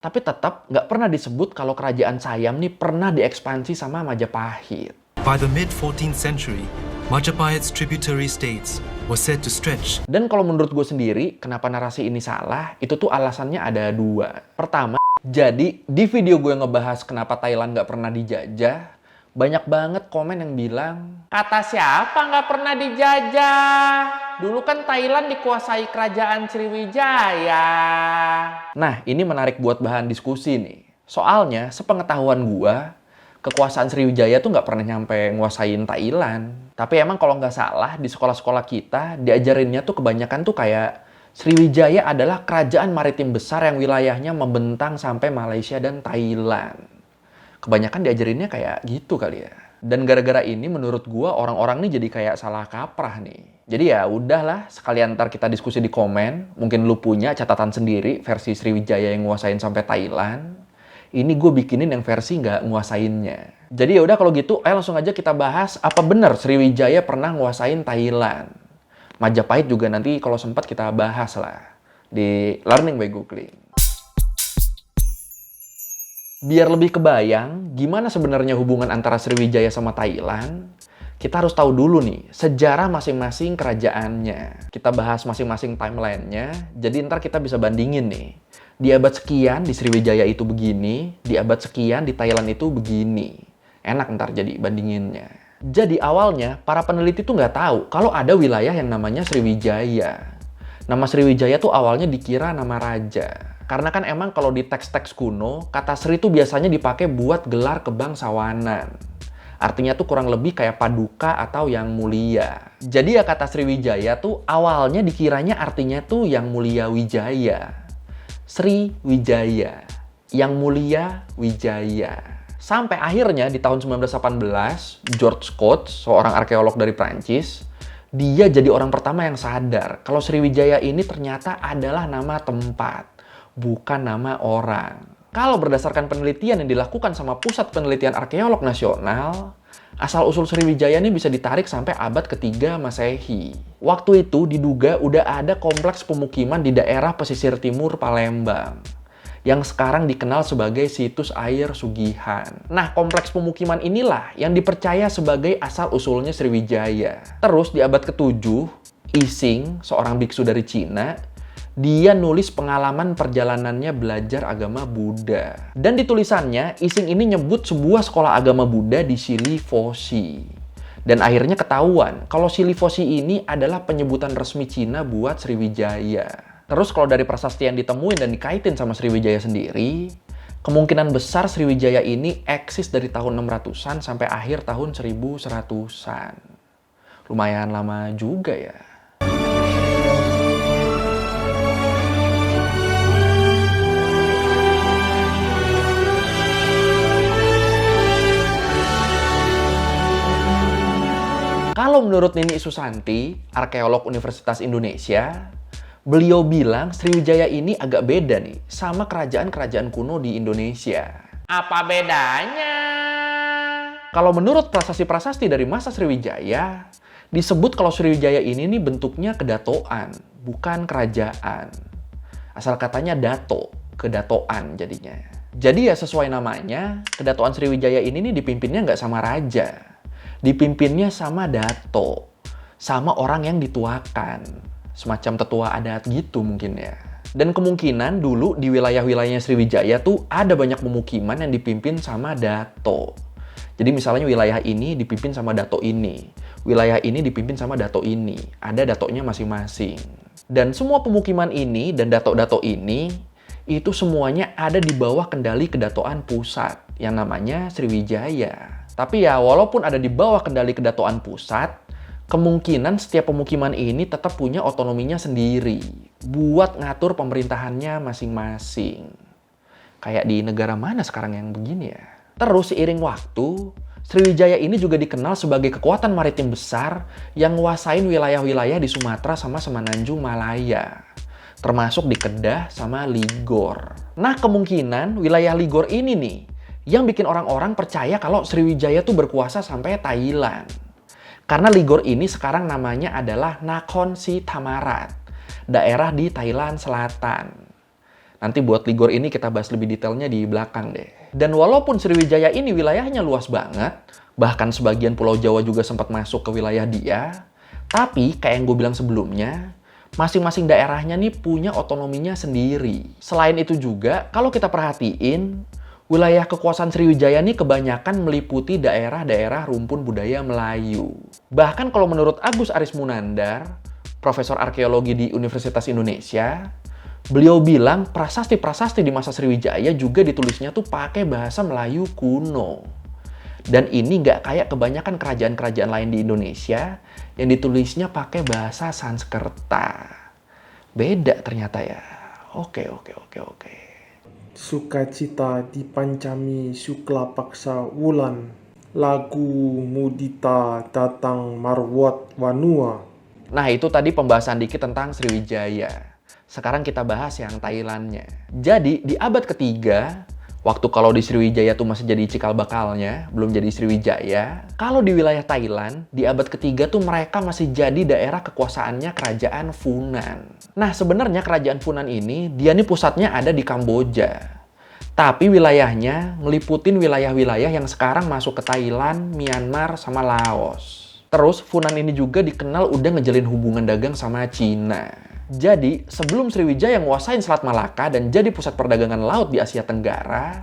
Tapi tetap nggak pernah disebut kalau kerajaan Siam nih pernah diekspansi sama Majapahit. By the mid-14th century, Majapahit's tributary states were said to stretch. Dan kalau menurut gue sendiri, kenapa narasi ini salah, itu tuh alasannya ada dua. Pertama, jadi di video gue ngebahas kenapa Thailand nggak pernah dijajah, banyak banget komen yang bilang, kata siapa nggak pernah dijajah? Dulu kan Thailand dikuasai kerajaan Sriwijaya. Nah, ini menarik buat bahan diskusi nih. Soalnya, sepengetahuan gua, kekuasaan Sriwijaya tuh nggak pernah nyampe nguasain Thailand. Tapi emang kalau nggak salah, di sekolah-sekolah kita, diajarinnya tuh kebanyakan tuh kayak Sriwijaya adalah kerajaan maritim besar yang wilayahnya membentang sampai Malaysia dan Thailand. Kebanyakan diajarinnya kayak gitu kali ya. Dan gara-gara ini menurut gua orang-orang nih jadi kayak salah kaprah nih. Jadi ya udahlah, sekalian ntar kita diskusi di komen. Mungkin lu punya catatan sendiri versi Sriwijaya yang nguasain sampai Thailand. Ini gue bikinin yang versi nggak nguasainnya. Jadi ya udah kalau gitu, ayo langsung aja kita bahas apa benar Sriwijaya pernah nguasain Thailand. Majapahit juga nanti kalau sempat kita bahas lah di Learning by Googling. Biar lebih kebayang gimana sebenarnya hubungan antara Sriwijaya sama Thailand, kita harus tahu dulu nih sejarah masing-masing kerajaannya. Kita bahas masing-masing timeline-nya, jadi ntar kita bisa bandingin nih. Di abad sekian di Sriwijaya itu begini, di abad sekian di Thailand itu begini. Enak ntar jadi bandinginnya. Jadi awalnya para peneliti tuh nggak tahu kalau ada wilayah yang namanya Sriwijaya. Nama Sriwijaya tuh awalnya dikira nama raja. Karena kan emang kalau di teks-teks kuno, kata Sri itu biasanya dipakai buat gelar kebangsawanan. Artinya tuh kurang lebih kayak paduka atau yang mulia. Jadi ya kata Sriwijaya tuh awalnya dikiranya artinya tuh yang mulia Wijaya. Sri Wijaya. Yang mulia Wijaya. Sampai akhirnya di tahun 1918, George Coates, seorang arkeolog dari Prancis, dia jadi orang pertama yang sadar kalau Sriwijaya ini ternyata adalah nama tempat, bukan nama orang. Kalau berdasarkan penelitian yang dilakukan sama Pusat Penelitian Arkeolog Nasional, asal-usul Sriwijaya ini bisa ditarik sampai abad ketiga Masehi. Waktu itu diduga udah ada kompleks pemukiman di daerah pesisir timur Palembang, yang sekarang dikenal sebagai situs air Sugihan. Nah, kompleks pemukiman inilah yang dipercaya sebagai asal-usulnya Sriwijaya. Terus di abad ke-7, Ising, seorang biksu dari Cina, dia nulis pengalaman perjalanannya belajar agama Buddha. Dan di tulisannya, Ising ini nyebut sebuah sekolah agama Buddha di Silifosi. Dan akhirnya ketahuan kalau Silifosi ini adalah penyebutan resmi Cina buat Sriwijaya. Terus kalau dari prasasti yang ditemuin dan dikaitin sama Sriwijaya sendiri, kemungkinan besar Sriwijaya ini eksis dari tahun 600-an sampai akhir tahun 1100-an. Lumayan lama juga ya. Kalau menurut Nini Susanti, arkeolog Universitas Indonesia, beliau bilang Sriwijaya ini agak beda nih sama kerajaan-kerajaan kuno di Indonesia. Apa bedanya? Kalau menurut prasasti-prasasti dari masa Sriwijaya, disebut kalau Sriwijaya ini nih bentuknya kedatoan, bukan kerajaan. Asal katanya dato, kedatoan jadinya. Jadi ya sesuai namanya, kedatoan Sriwijaya ini nih dipimpinnya nggak sama raja. Dipimpinnya sama dato, sama orang yang dituakan. Semacam tetua adat gitu mungkin ya. Dan kemungkinan dulu di wilayah-wilayahnya Sriwijaya tuh ada banyak pemukiman yang dipimpin sama dato. Jadi misalnya wilayah ini dipimpin sama dato ini. Wilayah ini dipimpin sama dato ini. Ada datonya masing-masing. Dan semua pemukiman ini dan dato-dato ini, itu semuanya ada di bawah kendali kedatoan pusat yang namanya Sriwijaya. Tapi ya walaupun ada di bawah kendali kedatoan pusat, kemungkinan setiap pemukiman ini tetap punya otonominya sendiri buat ngatur pemerintahannya masing-masing. Kayak di negara mana sekarang yang begini ya? Terus seiring waktu, Sriwijaya ini juga dikenal sebagai kekuatan maritim besar yang nguasain wilayah-wilayah di Sumatera sama Semenanjung Malaya. Termasuk di Kedah sama Ligor. Nah kemungkinan wilayah Ligor ini nih yang bikin orang-orang percaya kalau Sriwijaya tuh berkuasa sampai Thailand. Karena Ligor ini sekarang namanya adalah Nakhon Si Thammarat, daerah di Thailand Selatan. Nanti buat Ligor ini kita bahas lebih detailnya di belakang deh. Dan walaupun Sriwijaya ini wilayahnya luas banget, bahkan sebagian Pulau Jawa juga sempat masuk ke wilayah dia, tapi kayak yang gue bilang sebelumnya, masing-masing daerahnya nih punya otonominya sendiri. Selain itu juga, kalau kita perhatiin, wilayah kekuasaan Sriwijaya nih kebanyakan meliputi daerah-daerah rumpun budaya Melayu. Bahkan kalau menurut Agus Aris Munandar, Profesor Arkeologi di Universitas Indonesia, beliau bilang prasasti-prasasti di masa Sriwijaya juga ditulisnya tuh pakai bahasa Melayu kuno. Dan ini nggak kayak kebanyakan kerajaan-kerajaan lain di Indonesia yang ditulisnya pakai bahasa Sanskerta. Beda ternyata ya. Oke. Sukacita di Pancami Sukla Paksa Wulan, lagu mudita datang marwat wanua. Nah itu tadi pembahasan dikit tentang Sriwijaya. Sekarang kita bahas yang Thailandnya. Jadi di abad ketiga, waktu kalau di Sriwijaya tuh masih jadi cikal bakalnya, belum jadi Sriwijaya. Kalau di wilayah Thailand, di abad ketiga tuh mereka masih jadi daerah kekuasaannya kerajaan Funan. Nah sebenarnya kerajaan Funan ini, dia nih pusatnya ada di Kamboja. Tapi wilayahnya ngeliputin wilayah-wilayah yang sekarang masuk ke Thailand, Myanmar, sama Laos. Terus Funan ini juga dikenal udah ngejalin hubungan dagang sama Cina. Jadi, sebelum Sriwijaya nguasain Selat Malaka dan jadi pusat perdagangan laut di Asia Tenggara,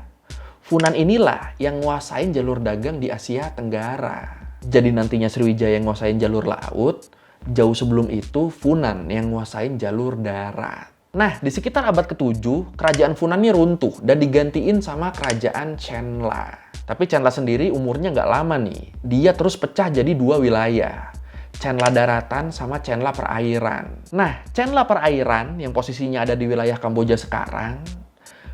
Funan inilah yang nguasain jalur dagang di Asia Tenggara. Jadi nantinya Sriwijaya yang nguasain jalur laut, jauh sebelum itu Funan yang nguasain jalur darat. Nah, di sekitar abad ke-7, kerajaan Funan ini runtuh dan digantiin sama kerajaan Chenla. Tapi Chenla sendiri umurnya nggak lama nih. Dia terus pecah jadi dua wilayah. Chenla daratan sama Chenla perairan. Nah, Chenla perairan yang posisinya ada di wilayah Kamboja sekarang,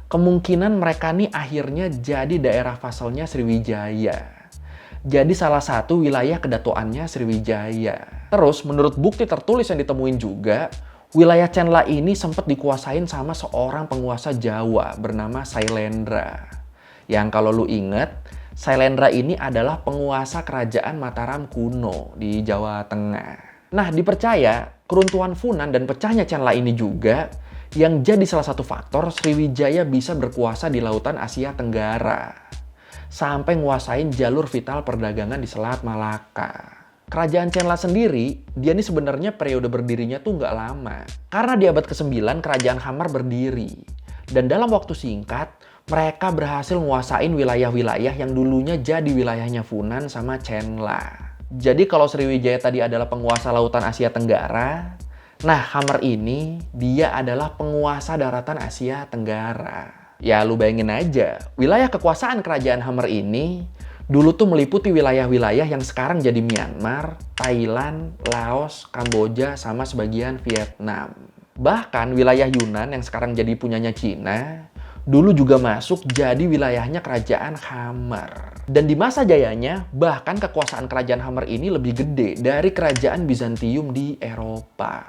kemungkinan mereka nih akhirnya jadi daerah vasalnya Sriwijaya. Jadi salah satu wilayah kedatuannya Sriwijaya. Terus menurut bukti tertulis yang ditemuin juga, wilayah Chenla ini sempat dikuasain sama seorang penguasa Jawa bernama Sailendra. Yang kalau lu inget, Sailendra ini adalah penguasa kerajaan Mataram kuno di Jawa Tengah. Nah, dipercaya keruntuhan Funan dan pecahnya Chenla ini juga yang jadi salah satu faktor Sriwijaya bisa berkuasa di lautan Asia Tenggara. Sampai nguasain jalur vital perdagangan di Selat Malaka. Kerajaan Chenla sendiri, dia ini sebenarnya periode berdirinya tuh nggak lama. Karena di abad ke-9 kerajaan Hamar berdiri. Dan dalam waktu singkat, mereka berhasil nguasain wilayah-wilayah yang dulunya jadi wilayahnya Funan sama Chenla. Jadi kalau Sriwijaya tadi adalah penguasa lautan Asia Tenggara, nah Hamar ini dia adalah penguasa daratan Asia Tenggara. Ya lu bayangin aja, wilayah kekuasaan kerajaan Hamar ini dulu tuh meliputi wilayah-wilayah yang sekarang jadi Myanmar, Thailand, Laos, Kamboja, sama sebagian Vietnam. Bahkan wilayah Yunan yang sekarang jadi punyanya Cina, dulu juga masuk jadi wilayahnya kerajaan Hamar. Dan di masa jayanya, bahkan kekuasaan kerajaan Hamar ini lebih gede dari kerajaan Bizantium di Eropa.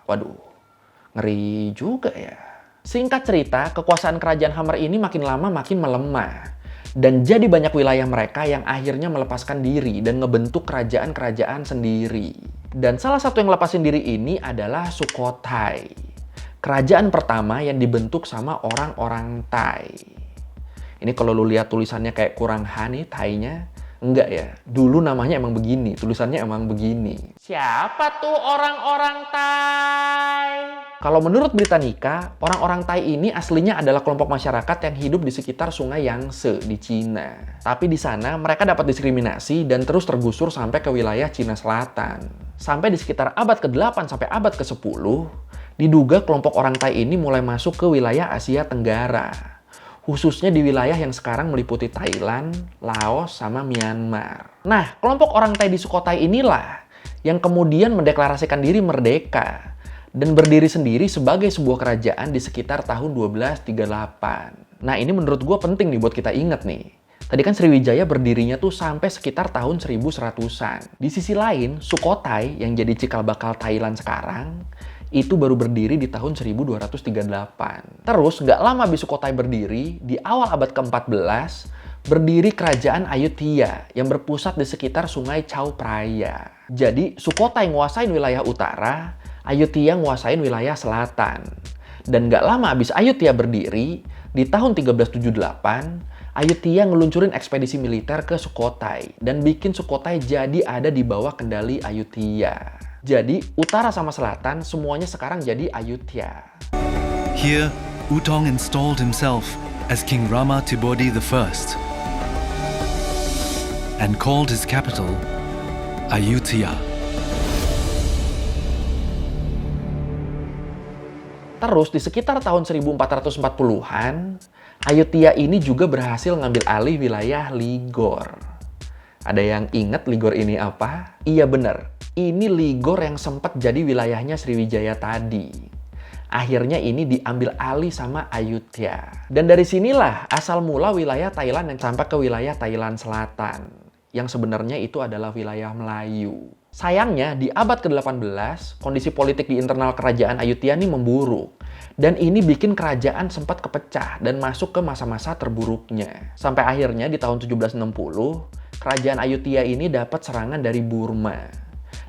Waduh, ngeri juga ya. Singkat cerita, kekuasaan kerajaan Hamar ini makin lama makin melemah. Dan jadi banyak wilayah mereka yang akhirnya melepaskan diri dan ngebentuk kerajaan-kerajaan sendiri. Dan salah satu yang lepasin diri ini adalah Sukhothai. Kerajaan pertama yang dibentuk sama orang-orang Thai. Ini kalau lu lihat tulisannya kayak kurang H nih Thai-nya. Enggak ya, dulu namanya emang begini, tulisannya emang begini. Siapa tuh orang-orang Thai? Kalau menurut Britannica, orang-orang Thai ini aslinya adalah kelompok masyarakat yang hidup di sekitar sungai Yangtze di Cina. Tapi di sana mereka dapat diskriminasi dan terus tergusur sampai ke wilayah Cina Selatan. Sampai di sekitar abad ke-8 sampai abad ke-10, diduga kelompok orang Thai ini mulai masuk ke wilayah Asia Tenggara. Khususnya di wilayah yang sekarang meliputi Thailand, Laos, sama Myanmar. Nah, kelompok orang Thai di Sukhothai inilah yang kemudian mendeklarasikan diri merdeka dan berdiri sendiri sebagai sebuah kerajaan di sekitar tahun 1238. Nah, ini menurut gue penting nih buat kita ingat nih. Tadi kan Sriwijaya berdirinya tuh sampai sekitar tahun 1100-an. Di sisi lain, Sukhothai yang jadi cikal bakal Thailand sekarang, itu baru berdiri di tahun 1238. Terus, nggak lama habis Sukhothai berdiri, di awal abad ke-14, berdiri kerajaan Ayutthaya yang berpusat di sekitar sungai Chao Phraya. Jadi, Sukhothai nguasain wilayah utara, Ayutthaya nguasain wilayah selatan. Dan gak lama abis Ayutthaya berdiri, di tahun 1378, Ayutthaya ngeluncurin ekspedisi militer ke Sukhothai dan bikin Sukhothai jadi ada di bawah kendali Ayutthaya. Jadi, utara sama selatan semuanya sekarang jadi Ayutthaya. Here, Utong installed himself as King Rama Tibodi I and called his capital Ayutthaya. Terus di sekitar tahun 1440-an, Ayutthaya ini juga berhasil ngambil alih wilayah Ligor. Ada yang ingat Ligor ini apa? Iya bener, ini Ligor yang sempat jadi wilayahnya Sriwijaya tadi. Akhirnya ini diambil alih sama Ayutthaya. Dan dari sinilah asal mula wilayah Thailand yang sampai ke wilayah Thailand Selatan. Yang sebenarnya itu adalah wilayah Melayu. Sayangnya, di abad ke-18, kondisi politik di internal kerajaan Ayutthaya ini memburuk. Dan ini bikin kerajaan sempat kepecah dan masuk ke masa-masa terburuknya. Sampai akhirnya di tahun 1760, kerajaan Ayutthaya ini dapat serangan dari Burma.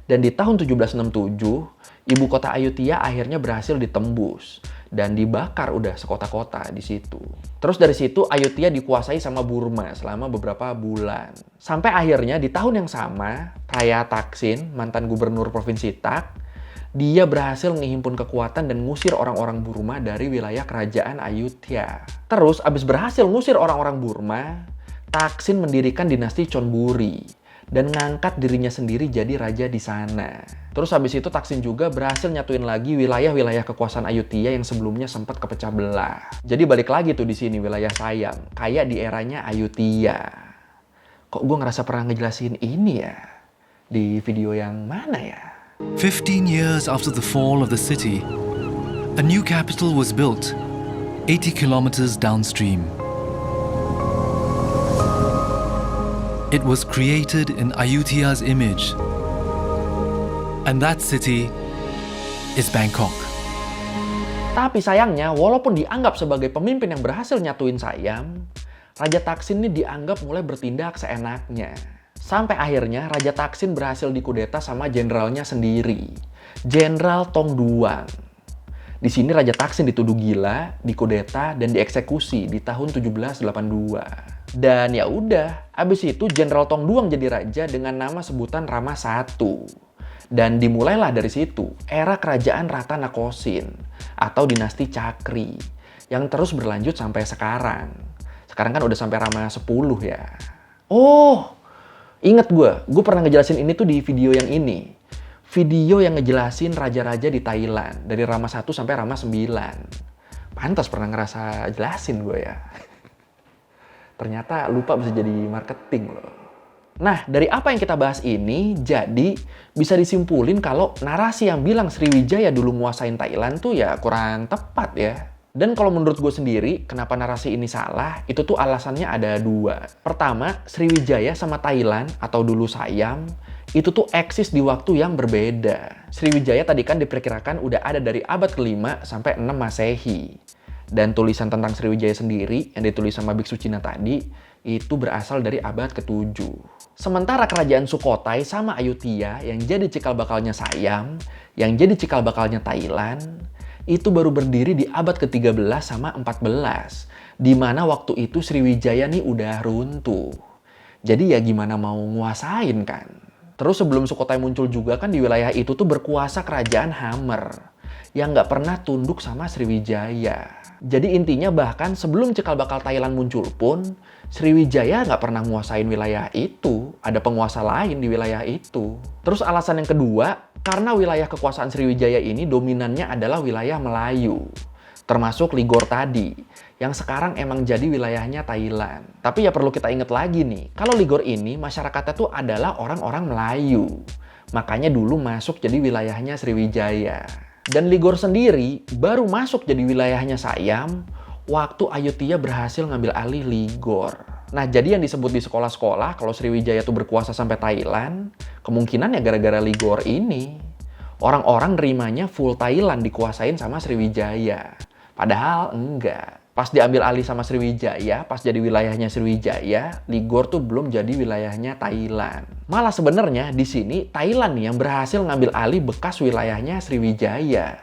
Dan di tahun 1767, ibu kota Ayutthaya akhirnya berhasil ditembus. Dan dibakar udah sekota-kota di situ. Terus dari situ Ayutthaya dikuasai sama Burma selama beberapa bulan. Sampai akhirnya di tahun yang sama, Raya Taksin, mantan gubernur Provinsi Tak, dia berhasil ngehimpun kekuatan dan ngusir orang-orang Burma dari wilayah kerajaan Ayutthaya. Terus abis berhasil ngusir orang-orang Burma, Taksin mendirikan dinasti Chonburi dan ngangkat dirinya sendiri jadi raja di sana. Terus habis itu Taksin juga berhasil nyatuin lagi wilayah-wilayah kekuasaan Ayutthaya yang sebelumnya sempat kepecah belah. Jadi balik lagi tuh di sini wilayah Siam, kayak di eranya Ayutthaya. Kok gue ngerasa pernah ngejelasin ini ya? Di video yang mana ya? 15 years after the fall of the city, a new capital was built 80 kilometers downstream. It was created in Ayutthaya's image. And that city is Bangkok. Tapi sayangnya, walaupun dianggap sebagai pemimpin yang berhasil nyatuin Siam, Raja Taksin ini dianggap mulai bertindak seenaknya. Sampai akhirnya Raja Taksin berhasil dikudeta sama jenderalnya sendiri, Jenderal Tong Duang. Di sini Raja Taksin dituduh gila, dikudeta, dan dieksekusi di tahun 1782. Dan ya udah, abis itu Jenderal Tong Duang jadi raja dengan nama sebutan Rama I. Dan dimulailah dari situ era kerajaan Ratanakosin atau dinasti Chakri yang terus berlanjut sampai sekarang. Sekarang kan udah sampai Rama 10 ya. Oh, inget gue pernah ngejelasin ini tuh di video yang ini. Video yang ngejelasin raja-raja di Thailand dari Rama 1 sampai Rama 9. Pantas pernah ngerasa jelasin gue ya. Ternyata lupa bisa jadi marketing loh. Nah, dari apa yang kita bahas ini, jadi bisa disimpulin kalau narasi yang bilang Sriwijaya dulu nguasain Thailand tuh ya kurang tepat ya. Dan kalau menurut gue sendiri, kenapa narasi ini salah, itu tuh alasannya ada dua. Pertama, Sriwijaya sama Thailand atau dulu Siam, itu tuh eksis di waktu yang berbeda. Sriwijaya tadi kan diperkirakan udah ada dari abad ke-5 sampai 6 Masehi. Dan tulisan tentang Sriwijaya sendiri yang ditulis sama biksu Cina tadi itu berasal dari abad ke-7. Sementara kerajaan Sukhothai sama Ayutthaya yang jadi cikal bakalnya Siam, yang jadi cikal bakalnya Thailand, itu baru berdiri di abad ke-13 sama 14. Di mana waktu itu Sriwijaya nih udah runtuh. Jadi ya gimana mau nguasain kan? Terus sebelum Sukhothai muncul juga kan di wilayah itu tuh berkuasa kerajaan Hammer yang nggak pernah tunduk sama Sriwijaya. Jadi intinya bahkan sebelum cikal bakal Thailand muncul pun, Sriwijaya nggak pernah nguasain wilayah itu. Ada penguasa lain di wilayah itu. Terus alasan yang kedua, karena wilayah kekuasaan Sriwijaya ini dominannya adalah wilayah Melayu. Termasuk Ligor tadi, yang sekarang emang jadi wilayahnya Thailand. Tapi ya perlu kita ingat lagi nih, kalau Ligor ini masyarakatnya tuh adalah orang-orang Melayu. Makanya dulu masuk jadi wilayahnya Sriwijaya. Dan Ligor sendiri baru masuk jadi wilayahnya Siam waktu Ayutthaya berhasil ngambil alih Ligor. Nah, jadi yang disebut di sekolah-sekolah kalau Sriwijaya tuh berkuasa sampai Thailand, kemungkinan ya gara-gara Ligor ini. Orang-orang nerimanya full Thailand dikuasain sama Sriwijaya. Padahal enggak. Pas diambil alih sama Sriwijaya, pas jadi wilayahnya Sriwijaya, Ligor tuh belum jadi wilayahnya Thailand. Malah sebenarnya di sini Thailand nih yang berhasil ngambil alih bekas wilayahnya Sriwijaya.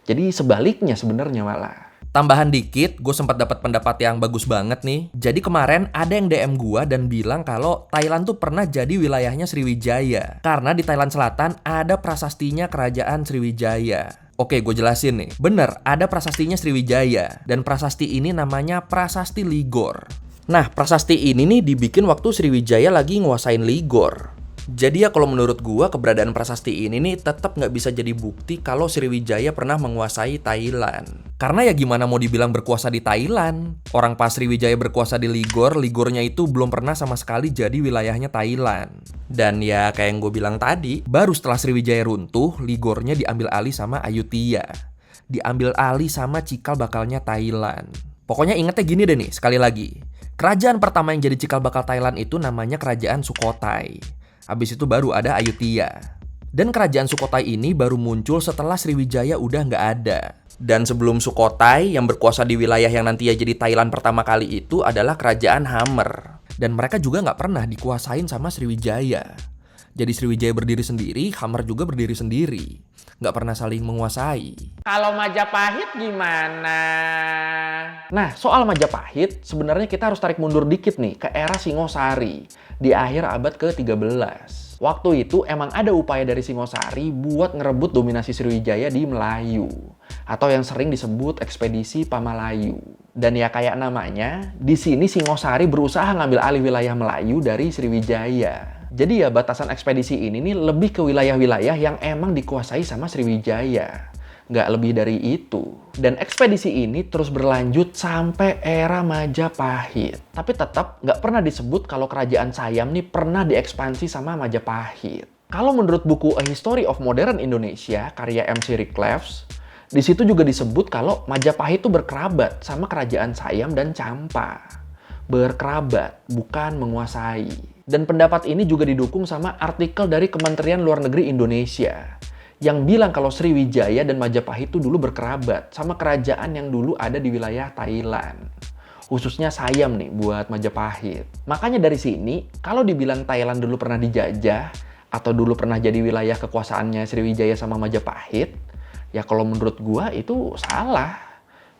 Jadi sebaliknya sebenarnya malah. Tambahan dikit, gue sempat dapat pendapat yang bagus banget nih. Jadi kemarin ada yang DM gue dan bilang kalau Thailand tuh pernah jadi wilayahnya Sriwijaya. Karena di Thailand Selatan ada prasastinya kerajaan Sriwijaya. Oke, gue jelasin nih. Bener, ada prasastinya Sriwijaya. Dan prasasti ini namanya Prasasti Ligor. Nah, prasasti ini nih dibikin waktu Sriwijaya lagi nguasain Ligor. Jadi ya kalau menurut gua keberadaan prasasti ini nih tetap nggak bisa jadi bukti kalau Sriwijaya pernah menguasai Thailand. Karena ya gimana mau dibilang berkuasa di Thailand? Orang pas Sriwijaya berkuasa di Ligor, Ligornya itu belum pernah sama sekali jadi wilayahnya Thailand. Dan ya kayak yang gue bilang tadi, baru setelah Sriwijaya runtuh, Ligornya diambil alih sama Ayutthaya. Diambil alih sama cikal bakalnya Thailand. Pokoknya ingetnya gini deh nih, sekali lagi. Kerajaan pertama yang jadi cikal bakal Thailand itu namanya Kerajaan Sukhothai. Habis itu baru ada Ayutthaya. Dan kerajaan Sukhothai ini baru muncul setelah Sriwijaya udah nggak ada. Dan sebelum Sukhothai yang berkuasa di wilayah yang nantinya jadi Thailand pertama kali itu adalah Kerajaan Hammer. Dan mereka juga nggak pernah dikuasain sama Sriwijaya. Jadi Sriwijaya berdiri sendiri, Hammer juga berdiri sendiri. Nggak pernah saling menguasai. Kalau Majapahit gimana? Nah, soal Majapahit, sebenarnya kita harus tarik mundur dikit nih ke era Singosari di akhir abad ke-13. Waktu itu emang ada upaya dari Singosari buat ngerebut dominasi Sriwijaya di Melayu, atau yang sering disebut ekspedisi Pamalayu. Dan ya kayak namanya, di sini Singosari berusaha ngambil alih wilayah Melayu dari Sriwijaya. Jadi ya batasan ekspedisi ini nih lebih ke wilayah-wilayah yang emang dikuasai sama Sriwijaya. Nggak lebih dari itu. Dan ekspedisi ini terus berlanjut sampai era Majapahit. Tapi tetap nggak pernah disebut kalau kerajaan Siam nih pernah diekspansi sama Majapahit. Kalau menurut buku A History of Modern Indonesia, karya M.C. Rickleff, di situ juga disebut kalau Majapahit itu berkerabat sama kerajaan Siam dan Champa. Berkerabat, bukan menguasai. Dan pendapat ini juga didukung sama artikel dari Kementerian Luar Negeri Indonesia yang bilang kalau Sriwijaya dan Majapahit itu dulu berkerabat sama kerajaan yang dulu ada di wilayah Thailand. Khususnya Siam nih buat Majapahit. Makanya dari sini, kalau dibilang Thailand dulu pernah dijajah atau dulu pernah jadi wilayah kekuasaannya Sriwijaya sama Majapahit, ya kalau menurut gua itu salah.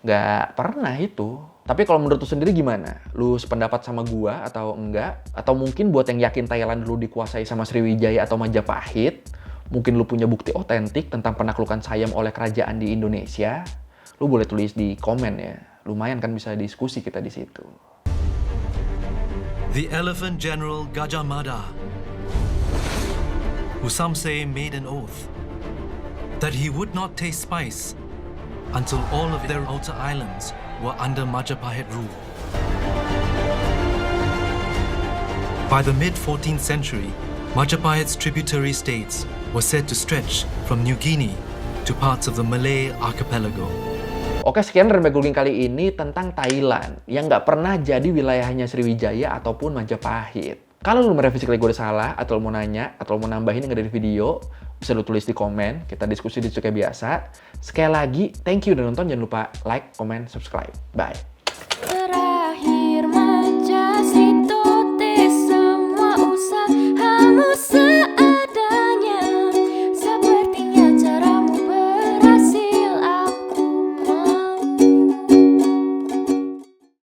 Nggak pernah itu. Tapi kalau menurut lu sendiri gimana? Lu sependapat sama gua atau enggak? Atau mungkin buat yang yakin Thailand dulu dikuasai sama Sriwijaya atau Majapahit, mungkin lu punya bukti otentik tentang penaklukan Siam oleh kerajaan di Indonesia, lu boleh tulis di komen ya. Lumayan kan bisa diskusi kita di situ. The Elephant General Gajah Mada, who some say made an oath that he would not taste spice until all of their outer islands were under Majapahit rule. By the mid-14th century, Majapahit's tributary states were said to stretch from New Guinea to parts of the Malay archipelago. Oke, sekian dari Megulking kali ini tentang Thailand yang nggak pernah jadi wilayahnya Sriwijaya ataupun Majapahit. Kalau lu merevisi kali gue udah salah, atau lu mau nanya, atau lu mau nambahin yang ada di video, bisa lu tulis di komen, kita diskusi di situ kayak biasa. Sekali lagi, thank you udah nonton, jangan lupa like, comment, subscribe. Bye!